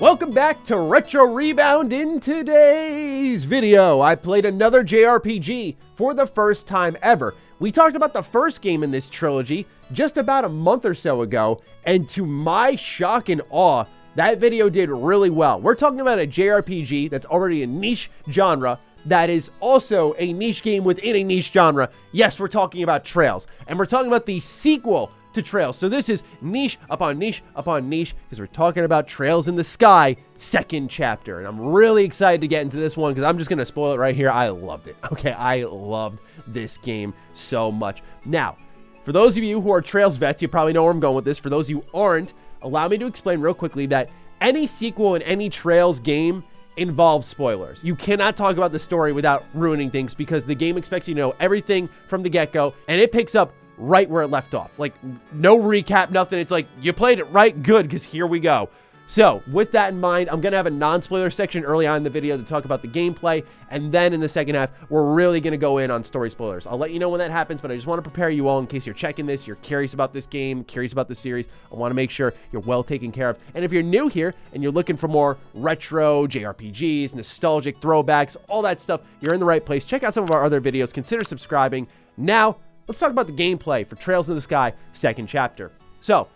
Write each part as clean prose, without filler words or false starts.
Welcome back to Retro Rebound. In today's video, I played another JRPG for the first time ever. We talked about the first game in this trilogy just about a month or so ago, and to my shock and awe, that video did really well. We're talking about a JRPG that's already a niche genre that is also a niche game within a niche genre. Yes, we're talking about Trails, and we're talking about the sequel to Trails. So this is niche upon niche upon niche because we're talking about Trails in the Sky second chapter, and I'm really excited to get into this one because I'm just gonna spoil it right here. I loved it. Okay, I loved this game so much. Now, for those of you who are Trails vets, you probably know where I'm going with this. For those of you who aren't, allow me to explain real quickly that any sequel in any Trails game involves spoilers. You cannot talk about the story without ruining things because the game expects you to know everything from the get-go, and it picks up right where it left off. Like, no recap, nothing. It's like, you played it right, good, because here we go. So, with that in mind, I'm going to have a non-spoiler section early on in the video to talk about the gameplay, and then in the second half, we're really going to go in on story spoilers. I'll let you know when that happens, but I just want to prepare you all in case you're checking this, you're curious about this game, curious about the series. I want to make sure you're well taken care of. And if you're new here, and you're looking for more retro JRPGs, nostalgic throwbacks, all that stuff, you're in the right place. Check out some of our other videos. Consider subscribing. Now, let's talk about the gameplay for Trails in the Sky second chapter. So,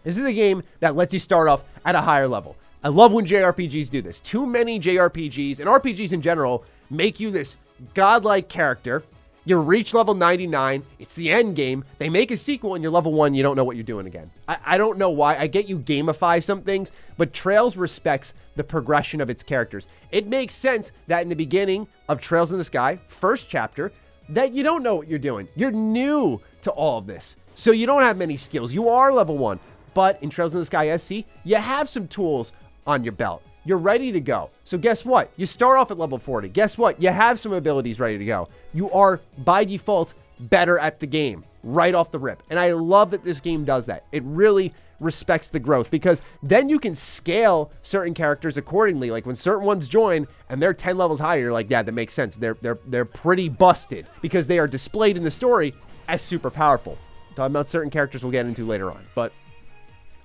this is a game that lets you start off at a higher level. I love when JRPGs do this. Too many JRPGs, and RPGs in general, make you this godlike character. You reach level 99, it's the end game, they make a sequel, and you're level 1, you don't know what you're doing again. I don't know why. I get you gamify some things, but Trails respects the progression of its characters. It makes sense that in the beginning of Trails in the Sky, first chapter, that you don't know what you're doing. You're new to all of this, so you don't have many skills. You are level 1. But in Trails in the Sky SC, you have some tools on your belt. You're ready to go. So guess what? You start off at level 40. Guess what? You have some abilities ready to go. You are, by default, better at the game right off the rip. And I love that this game does that. It really respects the growth because then you can scale certain characters accordingly. Like when certain ones join and they're 10 levels higher, you're like, yeah, that makes sense. They're pretty busted because they are displayed in the story as super powerful. Talking about certain characters we'll get into later on. But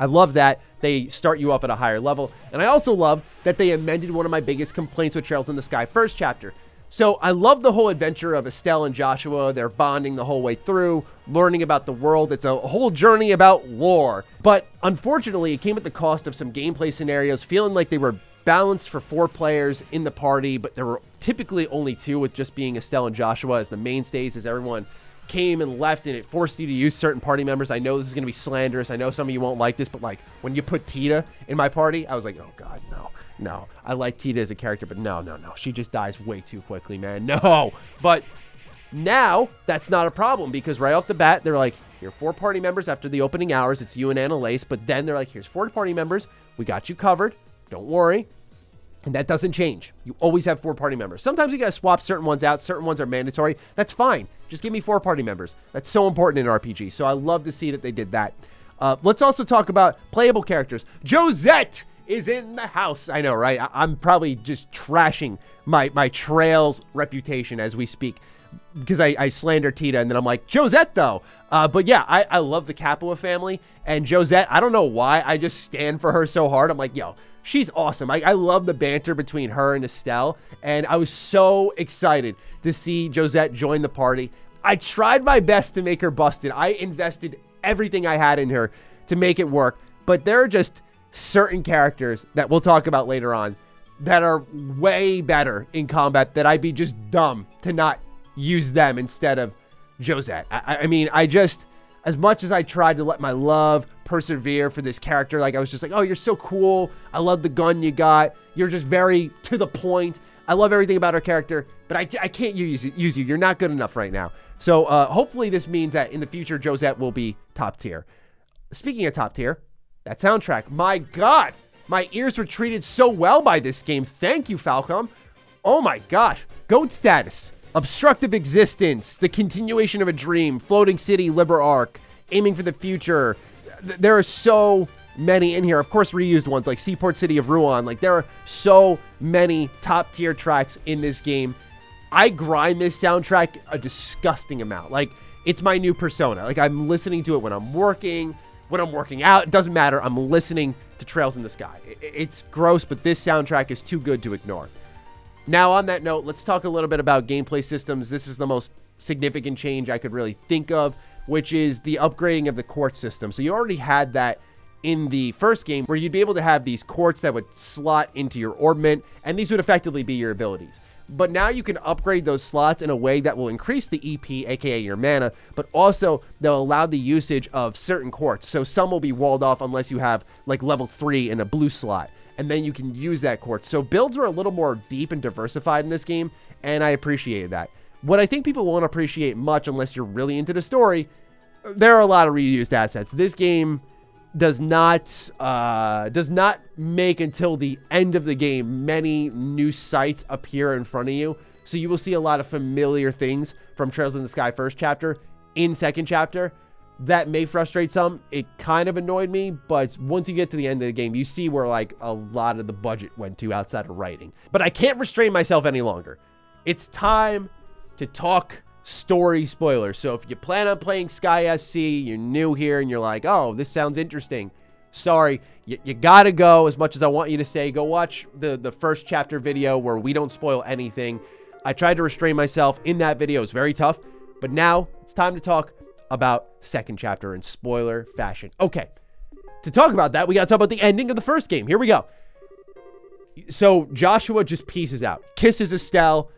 I love that they start you up at a higher level. And I also love that they amended one of my biggest complaints with Trails in the Sky first chapter. So I love the whole adventure of Estelle and Joshua. They're bonding the whole way through, learning about the world. It's a whole journey about lore. But unfortunately, it came at the cost of some gameplay scenarios, feeling like they were balanced for 4 players in the party, but there were typically only 2, with just being Estelle and Joshua as the mainstays, as everyone came and left, and it forced you to use certain party members. I know this is going to be slanderous. I know some of you won't like this, but like when you put Tita in my party, I was like, oh God, no. I like Tita as a character, but no. She just dies way too quickly, man. No. But now that's not a problem because right off the bat, they're like, here are 4 party members after the opening hours. It's you and Annalise, but then they're like, here's 4 party members. We got you covered. Don't worry. And that doesn't change. You always have 4 party members. Sometimes you gotta swap certain ones out. Certain ones are mandatory. That's fine. Just give me 4 party members. That's so important in RPG. So I love to see that they did that. Let's also talk about playable characters. Josette is in the house. I know, right? I'm probably just trashing my Trails reputation as we speak because I slander Tita and then I'm like, Josette though. But yeah, I love the Capua family and Josette. I don't know why. I just stand for her so hard. I'm like, yo, she's awesome. I love the banter between her and Estelle, and I was so excited to see Josette join the party. I tried my best to make her busted. I invested everything I had in her to make it work, but there are just certain characters that we'll talk about later on that are way better in combat that I'd be just dumb to not use them instead of Josette. I mean, I just, as much as I tried to let my love persevere for this character, like I was just like, oh, you're so cool. I love the gun you got. You're just very to the point. I love everything about her character, but I can't use you. You're not good enough right now. So hopefully this means that in the future, Josette will be top tier. Speaking of top tier, that soundtrack, my God, my ears were treated so well by this game. Thank you, Falcom. Oh my gosh. GOAT status, obstructive existence, the continuation of a dream, floating city, liber arc, aiming for the future. There are so many in here. Of course, reused ones like Seaport City of Ruan. Like, there are so many top tier tracks in this game. I grind this soundtrack a disgusting amount. Like, it's my new persona. Like, I'm listening to it when I'm working out. It doesn't matter. I'm listening to Trails in the Sky. It's gross, but this soundtrack is too good to ignore. Now, on that note, let's talk a little bit about gameplay systems. This is the most significant change I could really think of, which is the upgrading of the quartz system. So you already had that in the first game, where you'd be able to have these quartz that would slot into your orbment, and these would effectively be your abilities. But now you can upgrade those slots in a way that will increase the EP, aka your mana, but also they'll allow the usage of certain quartz. So some will be walled off unless you have like level 3 in a blue slot, and then you can use that quartz. So builds are a little more deep and diversified in this game, and I appreciated that. What I think people won't appreciate much unless you're really into the story, there are a lot of reused assets. This game does not make until the end of the game many new sites appear in front of you. So you will see a lot of familiar things from Trails in the Sky first chapter in second chapter. That may frustrate some. It kind of annoyed me, but once you get to the end of the game, you see where like a lot of the budget went to outside of writing. But I can't restrain myself any longer. It's time to talk story spoilers. So if you plan on playing Sky SC, you're new here and you're like, oh, this sounds interesting. Sorry, you gotta go. As much as I want you to say, go watch the first chapter video where we don't spoil anything. I tried to restrain myself in that video. It was very tough. But now it's time to talk about second chapter in spoiler fashion. Okay, to talk about that, we gotta talk about the ending of the first game. Here we go. So Joshua just pieces out, kisses Estelle.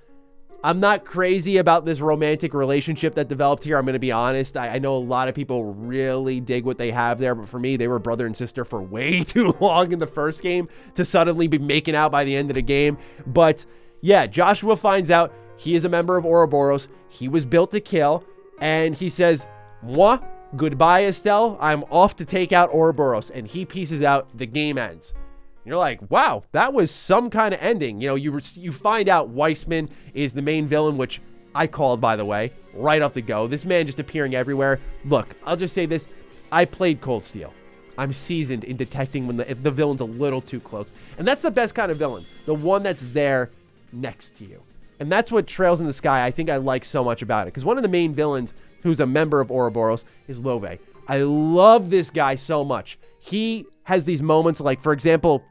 I'm not crazy about this romantic relationship that developed here. I'm going to be honest. I know a lot of people really dig what they have there, but for me, they were brother and sister for way too long in the first game to suddenly be making out by the end of the game. But yeah, Joshua finds out he is a member of Ouroboros. He was built to kill, and he says, "Moi, goodbye, Estelle. I'm off to take out Ouroboros," and he pieces out. The game ends. You're like, wow, that was some kind of ending. You know, you find out Weissman is the main villain, which I called, by the way, right off the go. This man just appearing everywhere. Look, I'll just say this. I played Cold Steel. I'm seasoned in detecting when if the villain's a little too close. And that's the best kind of villain. The one that's there next to you. And that's what Trails in the Sky, I think I like so much about it. Because one of the main villains who's a member of Ouroboros is Love. I love this guy so much. He has these moments like, for example,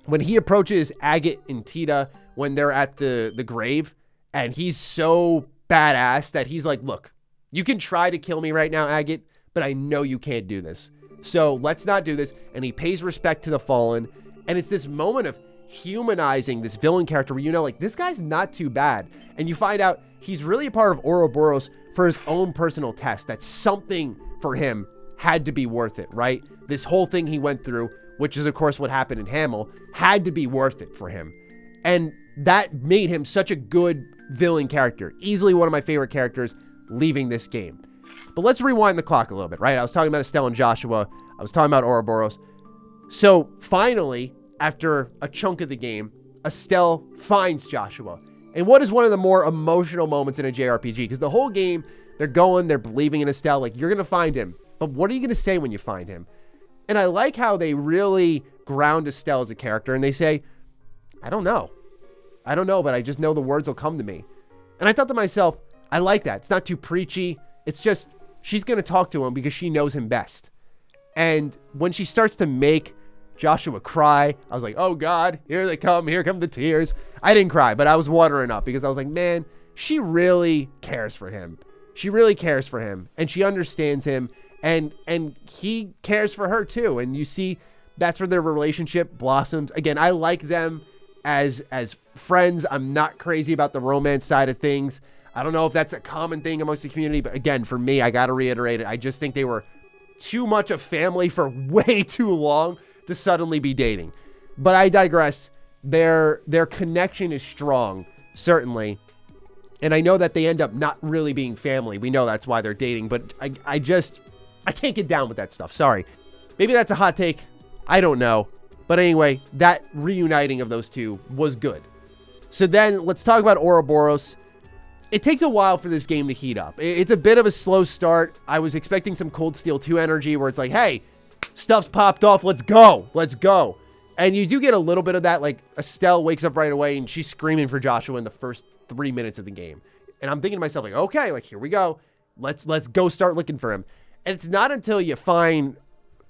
when he approaches Agate and Tita when they're at the grave, and he's so badass that he's like, look, you can try to kill me right now, Agate, but I know you can't do this. So let's not do this. And he pays respect to the fallen. And it's this moment of humanizing this villain character where you know, like, this guy's not too bad. And you find out he's really a part of Ouroboros for his own personal test. That something for him had to be worth it, right? This whole thing he went through, which is, of course, what happened in Hamel, had to be worth it for him. And that made him such a good villain character. Easily one of my favorite characters leaving this game. But let's rewind the clock a little bit, right? I was talking about Estelle and Joshua. I was talking about Ouroboros. So finally, after a chunk of the game, Estelle finds Joshua. And what is one of the more emotional moments in a JRPG? Because the whole game, they're believing in Estelle, like, you're going to find him. But what are you going to say when you find him? And I like how they really ground Estelle as a character. And they say, I don't know, but I just know the words will come to me. And I thought to myself, I like that. It's not too preachy. It's just, she's going to talk to him because she knows him best. And when she starts to make Joshua cry, I was like, oh God, here they come. Here come the tears. I didn't cry, but I was watering up because I was like, man, she really cares for him. She really cares for him. And she understands him. And he cares for her too. And you see that's where their relationship blossoms. Again, I like them as friends. I'm not crazy about the romance side of things. I don't know if that's a common thing amongst the community, but again, for me, I got to reiterate it. I just think they were too much of family for way too long to suddenly be dating. But I digress. Their connection is strong, certainly. And I know that they end up not really being family. We know that's why they're dating, but I can't get down with that stuff. Sorry. Maybe that's a hot take. I don't know. But anyway, that reuniting of those two was good. So then let's talk about Ouroboros. It takes a while for this game to heat up. It's a bit of a slow start. I was expecting some Cold Steel 2 energy where it's like, hey, stuff's popped off. Let's go. Let's go. And you do get a little bit of that. Like, Estelle wakes up right away and she's screaming for Joshua in the first 3 minutes of the game. And I'm thinking to myself, like, okay, like, here we go. Let's go start looking for him. And it's not until you find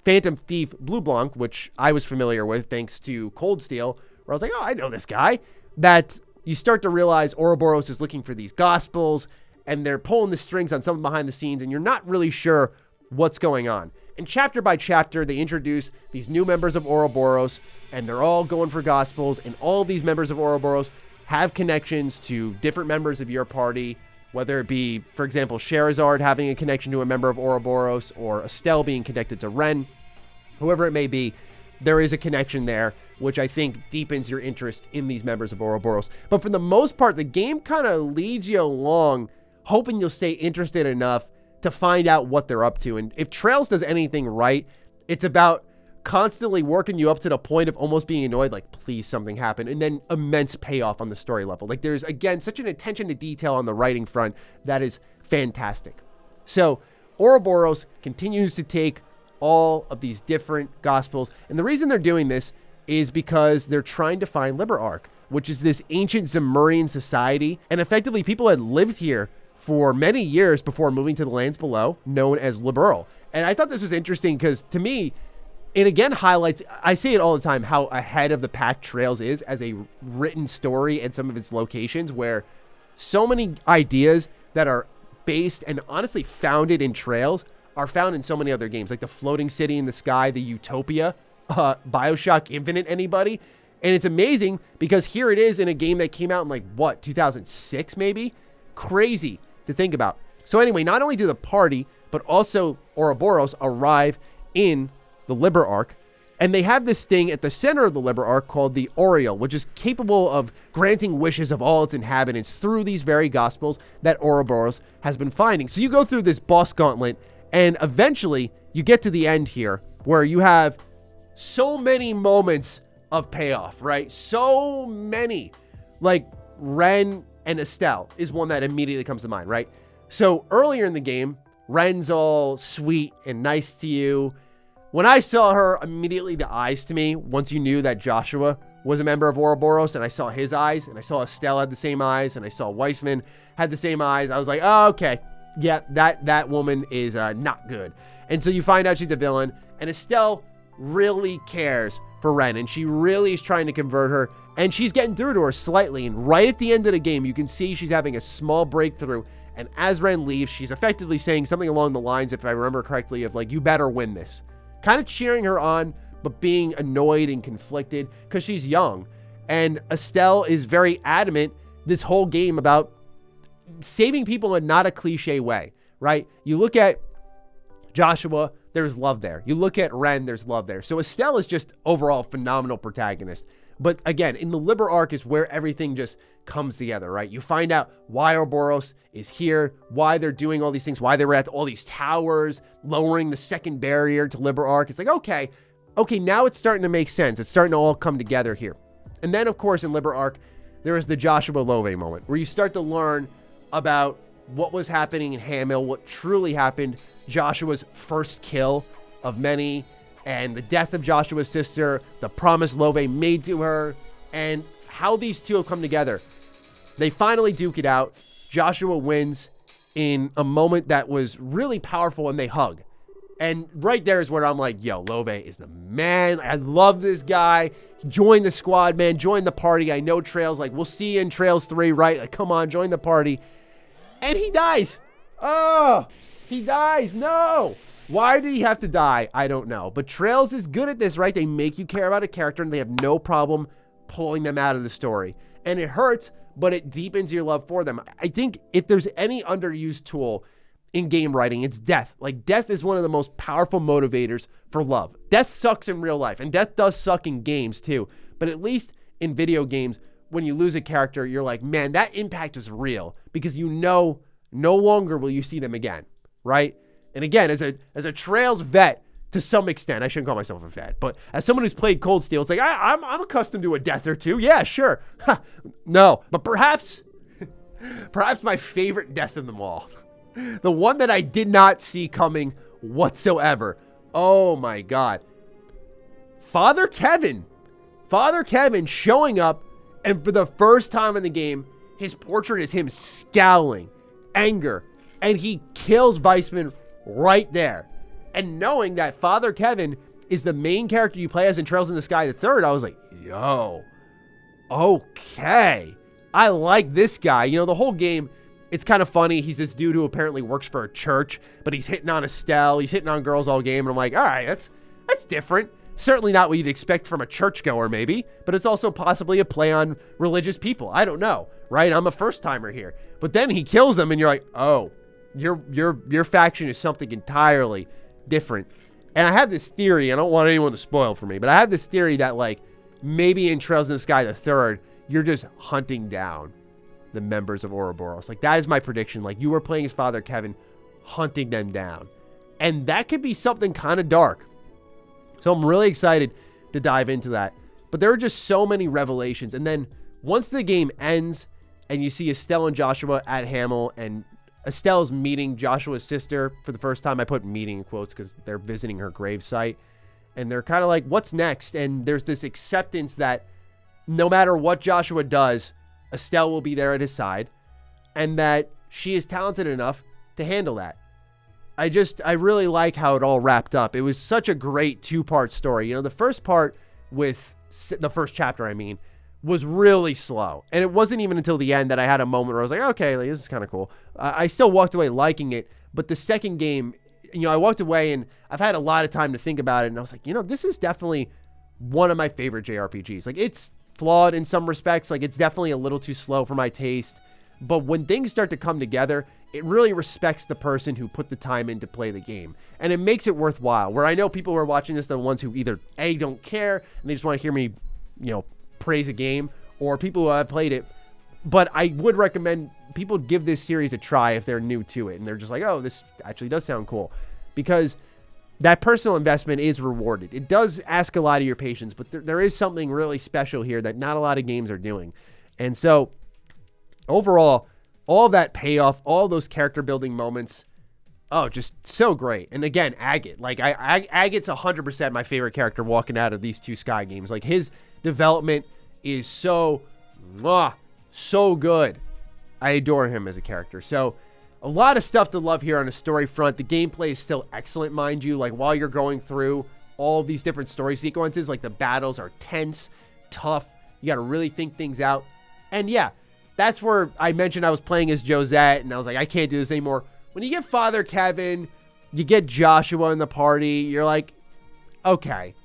Phantom Thief Blue Blanc, which I was familiar with thanks to Cold Steel, where I was like, oh, I know this guy, that you start to realize Ouroboros is looking for these gospels, and they're pulling the strings on something behind the scenes, and you're not really sure what's going on. And chapter by chapter, they introduce these new members of Ouroboros, and they're all going for gospels, and all these members of Ouroboros have connections to different members of your party, whether it be, for example, Sherazard having a connection to a member of Ouroboros, or Estelle being connected to Ren. Whoever it may be, there is a connection there, which I think deepens your interest in these members of Ouroboros. But for the most part, the game kind of leads you along, hoping you'll stay interested enough to find out what they're up to. And if Trails does anything right, it's about constantly working you up to the point of almost being annoyed, like, please something happen, and then immense payoff on the story level. Like, there's, again, such an attention to detail on the writing front that is fantastic. So Ouroboros continues to take all of these different gospels, and the reason they're doing this is because they're trying to find Liberark, which is this ancient Zemurian society, and effectively people had lived here for many years before moving to the lands below, known as Liberl. And I thought this was interesting because, to me, it again highlights, I say it all the time, how ahead of the pack Trails is as a written story and some of its locations, where so many ideas that are based and honestly founded in Trails are found in so many other games, like the floating city in the sky, the Utopia, BioShock Infinite, anybody. And it's amazing because here it is in a game that came out in, like, what, 2006 maybe? Crazy to think about. So anyway, not only do the party, but also Ouroboros arrive in the Liberark, and they have this thing at the center of the Liberark called the Oriole, which is capable of granting wishes of all its inhabitants through these very gospels that Ouroboros has been finding. So you go through this boss gauntlet, and eventually you get to the end here, where you have so many moments of payoff, right? So many. Like, Ren and Estelle is one that immediately comes to mind, right? So earlier in the game, Ren's all sweet and nice to you. When I saw her, immediately the eyes to me, once you knew that Joshua was a member of Ouroboros, and I saw his eyes, and I saw Estelle had the same eyes, and I saw Weissman had the same eyes, I was like, oh, okay. Yeah, that woman is not good. And so you find out she's a villain, and Estelle really cares for Ren, and she really is trying to convert her, and she's getting through to her slightly, and right at the end of the game, you can see she's having a small breakthrough, and as Ren leaves, she's effectively saying something along the lines, if I remember correctly, of like, you better win this. Kind of cheering her on, but being annoyed and conflicted because she's young. And Estelle is very adamant this whole game about saving people in not a cliche way, right? You look at Joshua, there's love there. You look at Ren, there's love there. So Estelle is just overall phenomenal protagonist. But again, in the Liberark is where everything just comes together, right? You find out why Ouroboros is here, why they're doing all these things, why they were at all these towers, lowering the second barrier to Liberark. It's like, okay, now it's starting to make sense. It's starting to all come together here. And then, of course, in Liberark, there is the Joshua Love moment, where you start to learn about what was happening in Hamhill, what truly happened, Joshua's first kill of many, and the death of Joshua's sister, the promise Love made to her, and how these two have come together. They finally duke it out. Joshua wins in a moment that was really powerful, and they hug. And right there is where I'm like, yo, Love is the man. I love this guy. Join the squad, man. Join the party. I know Trails, like, we'll see you in Trails 3, right? Like, come on, join the party. And he dies. Oh, he dies. No. Why did he have to die? I don't know. But Trails is good at this, right? They make you care about a character, and they have no problem pulling them out of the story. And it hurts, but it deepens your love for them. I think if there's any underused tool in game writing, it's death. Like, death is one of the most powerful motivators for love. Death sucks in real life, and death does suck in games too. But at least in video games, when you lose a character, you're like, man, that impact is real, because you know no longer will you see them again, right? And again, as a Trails vet, to some extent, I shouldn't call myself a vet, but as someone who's played Cold Steel, it's like, I'm accustomed to a death or two. Yeah, sure. No, but perhaps my favorite death in them all, the one that I did not see coming whatsoever. Oh my God. Father Kevin showing up, and for the first time in the game, his portrait is him scowling, anger, and he kills Weissman right there. And knowing that Father Kevin is the main character you play as in Trails in the Sky the Third, I was like, yo, okay. I like this guy. You know, the whole game, it's kind of funny. He's this dude who apparently works for a church, but he's hitting on Estelle. He's hitting on girls all game. And I'm like, all right, that's different. Certainly not what you'd expect from a churchgoer, maybe, but it's also possibly a play on religious people. I don't know, right? I'm a first timer here. But then he kills them and you're like, oh, your faction is something entirely different. And I have this theory, I don't want anyone to spoil for me, but I have this theory that like maybe in Trails in the Sky the Third, you're just hunting down the members of Ouroboros. Like that is my prediction. Like you were playing as Father Kevin, hunting them down. And that could be something kind of dark. So I'm really excited to dive into that. But there are just so many revelations. And then once the game ends and you see Estelle and Joshua at Hamel, and Estelle's meeting Joshua's sister for the first time. I put meeting in quotes because they're visiting her gravesite. And they're kind of like, what's next? And there's this acceptance that no matter what Joshua does, Estelle will be there at his side. And that she is talented enough to handle that. I really like how it all wrapped up. It was such a great two-part story. You know, the first part with the first chapter, I mean, was really slow. And it wasn't even until the end that I had a moment where I was like, okay, like, this is kind of cool. I still walked away liking it. But the second game, you know, I walked away and I've had a lot of time to think about it. And I was like, you know, this is definitely one of my favorite JRPGs. Like, it's flawed in some respects. Like, it's definitely a little too slow for my taste. But when things start to come together, it really respects the person who put the time in to play the game. And it makes it worthwhile. Where I know people who are watching this, the ones who either A, don't care, and they just want to hear me, you know, praise a game, or people who have played it. But I would recommend people give this series a try if they're new to it. And they're just like, oh, this actually does sound cool. Because that personal investment is rewarded. It does ask a lot of your patience, but there is something really special here that not a lot of games are doing. And so, overall, all that payoff, all those character building moments, oh, just so great. And again, Agate. Like, Agate's 100% my favorite character walking out of these two Sky games. Like, his development is so good. I adore him as a character. So, a lot of stuff to love here on the story front. The gameplay is still excellent, mind you. Like, while you're going through all these different story sequences, like, the battles are tense, tough. You got to really think things out. And yeah, that's where I mentioned I was playing as Josette, and I was like, I can't do this anymore. When you get Father Kevin, you get Joshua in the party, you're like, okay,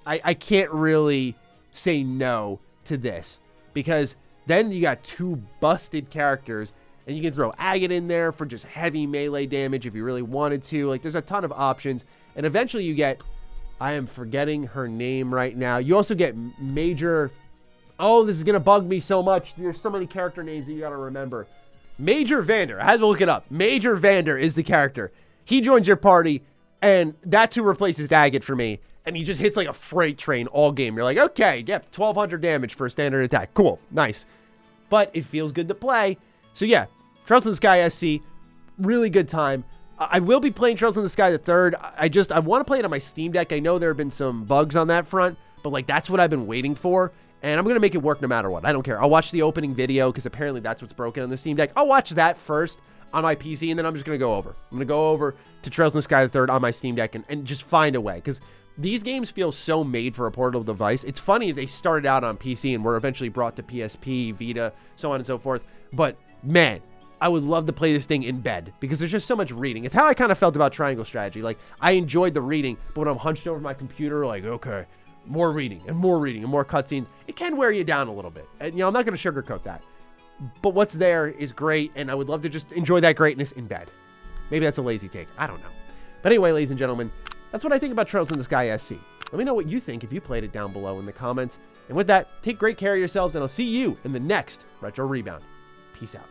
I can't really say no to this. Because then you got two busted characters, and you can throw Agate in there for just heavy melee damage if you really wanted to. Like, there's a ton of options. And eventually you get, I am forgetting her name right now. You also get Major... Oh, this is going to bug me so much. There's so many character names that you got to remember. Major Vander. I had to look it up. Major Vander is the character. He joins your party, and that's who replaces Agate for me. And he just hits like a freight train all game. You're like, okay, yep, 1,200 damage for a standard attack. Cool, nice. But it feels good to play. So yeah, Trails in the Sky SC, really good time. I will be playing Trails in the Sky the Third. I want to play it on my Steam Deck. I know there have been some bugs on that front, but like that's what I've been waiting for. And I'm going to make it work no matter what. I don't care. I'll watch the opening video because apparently that's what's broken on the Steam Deck. I'll watch that first on my PC, and then I'm just going to go over. I'm going to go over to Trails in the Sky the Third on my Steam Deck and just find a way. Because these games feel so made for a portable device. It's funny they started out on PC and were eventually brought to PSP, Vita, so on and so forth. But man, I would love to play this thing in bed because there's just so much reading. It's how I kind of felt about Triangle Strategy. Like, I enjoyed the reading, but when I'm hunched over my computer, like, okay, more reading and more reading and more cutscenes, it can wear you down a little bit. And, you know, I'm not going to sugarcoat that. But what's there is great, and I would love to just enjoy that greatness in bed. Maybe that's a lazy take. I don't know. But anyway, ladies and gentlemen, that's what I think about Trails in the Sky SC. Let me know what you think if you played it down below in the comments. And with that, take great care of yourselves, and I'll see you in the next Retro Rebound. Peace out.